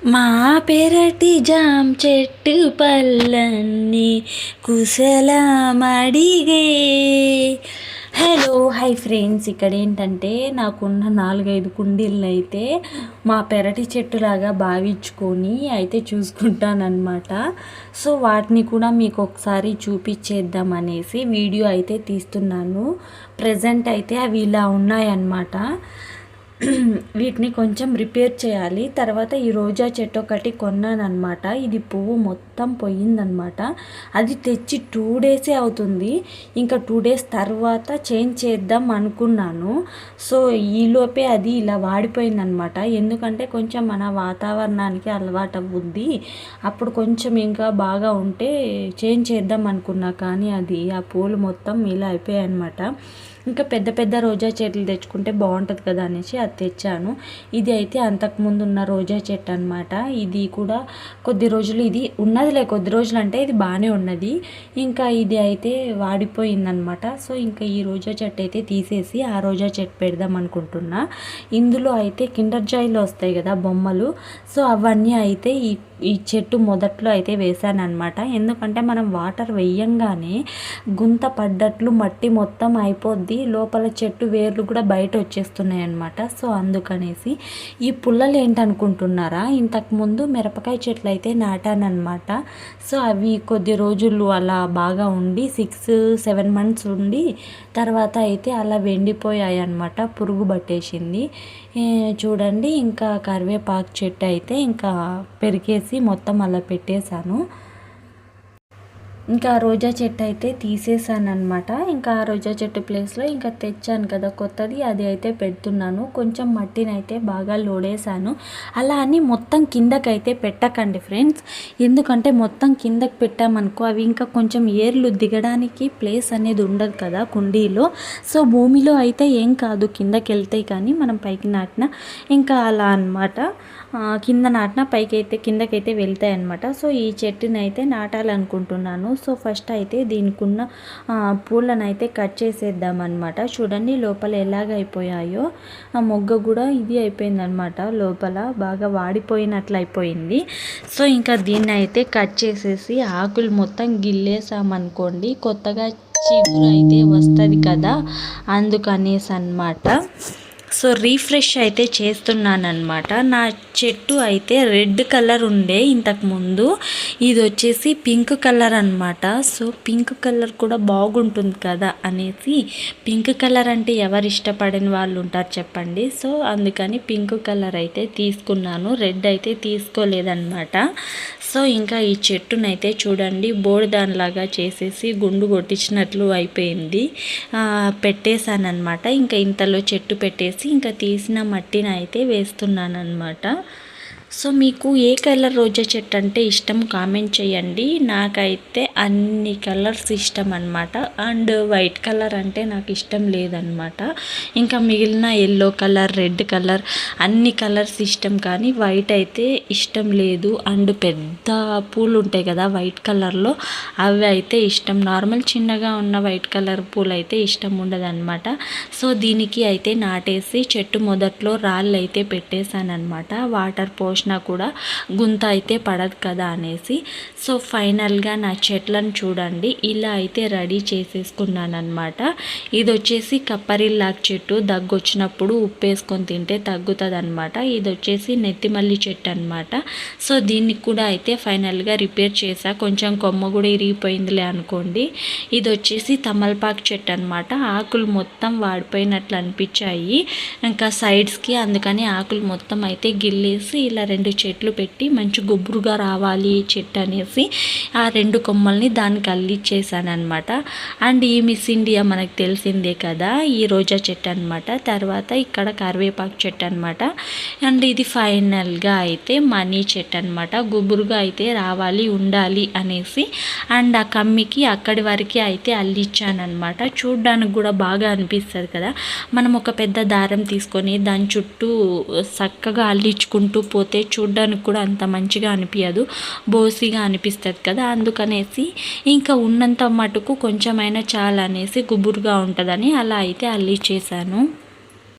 మా పెరటి జాం చెట్టు పళ్ళన్నీ కుశలమడిగే. హలో హాయ్ ఫ్రెండ్స్, ఇక్కడ ఏంటంటే నాకున్న 4-5 కుండీలను అయితే మా పెరటి చెట్టులాగా భావించుకొని అయితే చూసుకుంటానన్నమాట. సో వాటిని కూడా మీకు ఒకసారి చూపించేద్దాం అనేసి వీడియో అయితే తీస్తున్నాను. ప్రజెంట్ అయితే అవి ఇలా ఉన్నాయన్నమాట. వీటిని కొంచెం రిపేర్ చేయాలి. తర్వాత ఈ రోజా చెట్టు ఒకటి కొన్నానమాట. ఇది పువ్వు మొత్తం పోయిందనమాట. అది తెచ్చి 2 డేసే అవుతుంది. ఇంకా 2 డేస్ తర్వాత చేంజ్ చేద్దాం అనుకున్నాను. సో ఈలోపే అది ఇలా వాడిపోయిందనమాట. ఎందుకంటే కొంచెం మన వాతావరణానికి అలవాటు అవ్వుద్ది. అప్పుడు కొంచెం ఇంకా బాగా ఉంటే చేంజ్ చేద్దాం అనుకున్నా, కానీ అది ఆ పూలు మొత్తం ఇలా అయిపోయాయి అనమాట. ఇంకా పెద్ద పెద్ద రోజా చెట్లు తెచ్చుకుంటే బాగుంటుంది కదా అనేసి అది తెచ్చాను. ఇది అయితే అంతకుముందు ఉన్న రోజా చెట్టు అనమాట. ఇది కూడా కొద్ది రోజులు ఇది ఉన్నదిలే, కొద్ది రోజులు అంటే ఇది బాగానే ఉన్నది. ఇంకా ఇది అయితే వాడిపోయిందనమాట. సో ఇంకా ఈ రోజా చెట్టు అయితే తీసేసి ఆ రోజా చెట్టు పెడదాం అనుకుంటున్నా. ఇందులో అయితే కిండర్ జాయ్లో వస్తాయి కదా బొమ్మలు, సో అవన్నీ అయితే ఈ చెట్టు మొదట్లో అయితే వేసాను అనమాట. ఎందుకంటే మనం వాటర్ వేయంగానే గుంత పడ్డట్లు మట్టి మొత్తం అయిపోద్ది, లోపల చెట్టు వేర్లు కూడా బయట వచ్చేస్తున్నాయి అనమాట. సో అందుకనేసి ఈ పుల్లలు ఏంటనుకుంటున్నారా, ఇంతకుముందు మిరపకాయ చెట్లు అయితే నాటానమాట. సో అవి కొద్ది రోజులు అలా బాగా ఉండి 6-7 మంత్స్ ఉండి తర్వాత అయితే అలా వెండిపోయాయి అనమాట, పురుగు పట్టేసింది. చూడండి, ఇంకా కరివేపాకు చెట్టు అయితే ఇంకా పెరిగేసి మొత్తం అలా పెట్టేశాను. ఇంకా రోజా చెట్టు అయితే తీసేసాను అనమాట. ఇంకా రోజా చెట్టు ప్లేస్లో ఇంకా తెచ్చాను కదా కొత్తది, అది అయితే పెడుతున్నాను. కొంచెం మట్టిని అయితే బాగా లోడేసాను. అలా అని మొత్తం కిందకైతే పెట్టకండి ఫ్రెండ్స్, ఎందుకంటే మొత్తం కిందకి పెట్టామనుకో అవి ఇంకా కొంచెం ఏర్లు దిగడానికి ప్లేస్ అనేది ఉండదు కదా కుండీలో. సో భూమిలో అయితే ఏం కాదు, కిందకి వెళ్తాయి, కానీ మనం పైకి నాటిన ఇంకా అలా అనమాట. కింద నాటిన పైకి అయితే కిందకైతే వెళ్తాయి అనమాట. సో ఈ చెట్టుని అయితే నాటాలనుకుంటున్నాను. సో ఫస్ట్ అయితే దీనికి ఉన్న పూలను అయితే కట్ చేసేద్దాం అనమాట. చూడండి లోపల ఎలాగైపోయాయో, ఆ మొగ్గ కూడా ఇది అయిపోయింది అనమాట, లోపల బాగా వాడిపోయినట్లు అయిపోయింది. సో ఇంకా దీన్ని అయితే కట్ చేసేసి ఆకులు మొత్తం గిల్లేసామనుకోండి కొత్తగా చిగురు అయితే వస్తుంది కదా, అందుకనేసి అనమాట. సో రీఫ్రెష్ అయితే చేస్తున్నానమాట. నా చెట్టు అయితే రెడ్ కలర్ ఉండే ఇంతకుముందు, ఇది వచ్చేసి పింక్ కలర్ అనమాట. సో పింక్ కలర్ కూడా బాగుంటుంది కదా అనేసి, పింక్ కలర్ అంటే ఎవరు ఇష్టపడని వాళ్ళు ఉంటారు చెప్పండి. సో అందుకని పింక్ కలర్ అయితే తీసుకున్నాను, రెడ్ అయితే తీసుకోలేదన్నమాట. సో ఇంకా ఈ చెట్టునైతే చూడండి బోడిదానిలాగా చేసేసి గుండు కొట్టించినట్లు అయిపోయింది, పెట్టేశానమాట. ఇంకా ఇంతలో చెట్టు పెట్టేసి ఇంకా తీసిన మట్టిని అయితే వేస్తున్నాను అనమాట. సో మీకు ఏ కలర్ రోజా చెట్టు అంటే ఇష్టం కామెంట్ చేయండి. నాకైతే అన్ని కలర్స్ ఇష్టం అనమాట. అండ్ వైట్ కలర్ అంటే నాకు ఇష్టం లేదనమాట. ఇంకా మిగిలిన ఎల్లో కలర్, రెడ్ కలర్ అన్ని కలర్స్ ఇష్టం, కానీ వైట్ అయితే ఇష్టం లేదు. అండ్ పెద్ద పూలు ఉంటాయి కదా వైట్ కలర్లో, అవి అయితే ఇష్టం. నార్మల్ చిన్నగా ఉన్న వైట్ కలర్ పూలు అయితే ఇష్టం ఉండదన్నమాట. సో దీనికి అయితే నాటేసి చెట్టు మొదట్లో రాళ్ళు అయితే పెట్టేశాను అనమాట. వాటర్ పోషణ కూడా గుంత అయితే పడదు కదా అనేసి. సో ఫైనల్గా నా చెట్లను చూడండి ఇలా అయితే రెడీ చేసేసుకున్నాను అనమాట. ఇది వచ్చేసి కప్పరిల్లాకు చెట్టు, దగ్గు వచ్చినప్పుడు ఉప్పు వేసుకొని తింటే తగ్గుతుంది అనమాట. ఇది వచ్చేసి నెత్తిమల్లి చెట్టు అనమాట. సో దీన్ని కూడా అయితే ఫైనల్గా రిపేర్ చేసా, కొంచెం కొమ్మ కూడా ఇరిగిపోయిందిలే అనుకోండి. ఇది వచ్చేసి తమలపాకు చెట్టు అనమాట. ఆకులు మొత్తం వాడిపోయినట్లు అనిపించాయి ఇంకా సైడ్స్కి, అందుకని ఆకులు మొత్తం అయితే గిల్లేసి ఇలా 2 చెట్లు పెట్టి మంచి గుబురుగా రావాలి చెట్టు అనేసి ఆ 2 కొమ్మల్ని దానికి అల్లిచ్చేసాను అనమాట. అండ్ ఈ మిస్ ఇండియా మనకు తెలిసిందే కదా, ఈ రోజా చెట్టు అనమాట. తర్వాత ఇక్కడ కరివేపాకు చెట్టు అనమాట. అండ్ ఇది ఫైనల్గా అయితే మనీ చెట్టు అనమాట. గుబురుగా అయితే రావాలి ఉండాలి అనేసి అండ్ ఆ కమ్మికి అక్కడి వరకు అయితే అల్లిచ్చాను అనమాట. చూడ్డానికి కూడా బాగా అనిపిస్తుంది కదా, మనం ఒక పెద్ద దారం తీసుకొని దాని చుట్టూ చక్కగా అల్లించుకుంటూ పోతే చూడ్డానికి కూడా అంత మంచిగా అనిపించదు, బోసిగా అనిపిస్తుంది కదా. అందుకనేసి ఇంకా ఉన్నంత మటుకు కొంచెమైనా చాలా అనేసి గుబురుగా ఉంటుందని అలా అయితే అల్లించేసాను.